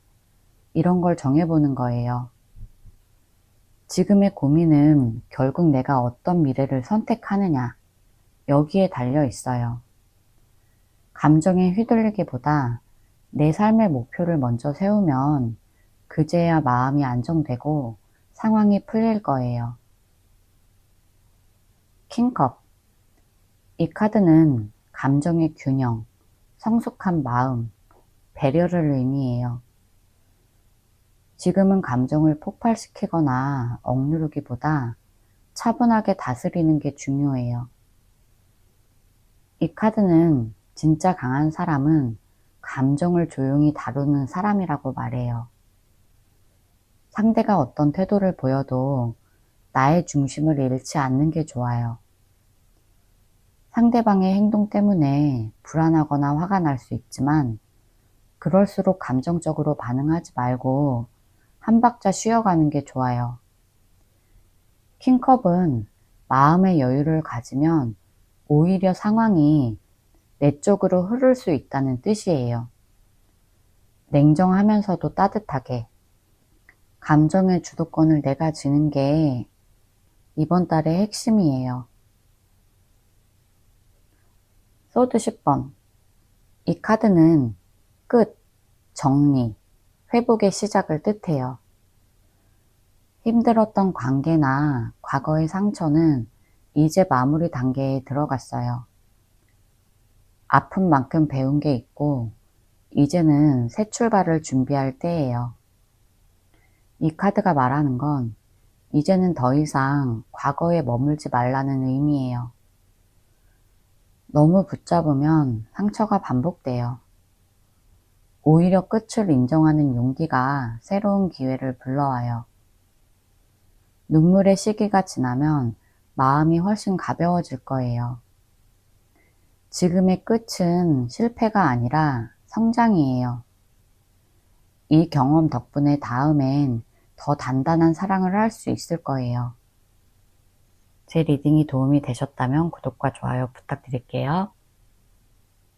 이런 걸 정해보는 거예요. 지금의 고민은 결국 내가 어떤 미래를 선택하느냐, 여기에 달려 있어요. 감정에 휘둘리기보다 내 삶의 목표를 먼저 세우면 그제야 마음이 안정되고 상황이 풀릴 거예요. 킹컵. 이 카드는 감정의 균형, 성숙한 마음, 배려를 의미해요. 지금은 감정을 폭발시키거나 억누르기보다 차분하게 다스리는 게 중요해요. 이 카드는 진짜 강한 사람은 감정을 조용히 다루는 사람이라고 말해요. 상대가 어떤 태도를 보여도 나의 중심을 잃지 않는 게 좋아요. 상대방의 행동 때문에 불안하거나 화가 날 수 있지만 그럴수록 감정적으로 반응하지 말고 한 박자 쉬어가는 게 좋아요. 킹컵은 마음의 여유를 가지면 오히려 상황이 내 쪽으로 흐를 수 있다는 뜻이에요. 냉정하면서도 따뜻하게 감정의 주도권을 내가 지는 게 이번 달의 핵심이에요. 소드 10번. 이 카드는 끝, 정리, 회복의 시작을 뜻해요. 힘들었던 관계나 과거의 상처는 이제 마무리 단계에 들어갔어요. 아픈 만큼 배운 게 있고 이제는 새 출발을 준비할 때예요. 이 카드가 말하는 건 이제는 더 이상 과거에 머물지 말라는 의미예요. 너무 붙잡으면 상처가 반복돼요. 오히려 끝을 인정하는 용기가 새로운 기회를 불러와요. 눈물의 시기가 지나면 마음이 훨씬 가벼워질 거예요. 지금의 끝은 실패가 아니라 성장이에요. 이 경험 덕분에 다음엔 더 단단한 사랑을 할 수 있을 거예요. 제 리딩이 도움이 되셨다면 구독과 좋아요 부탁드릴게요.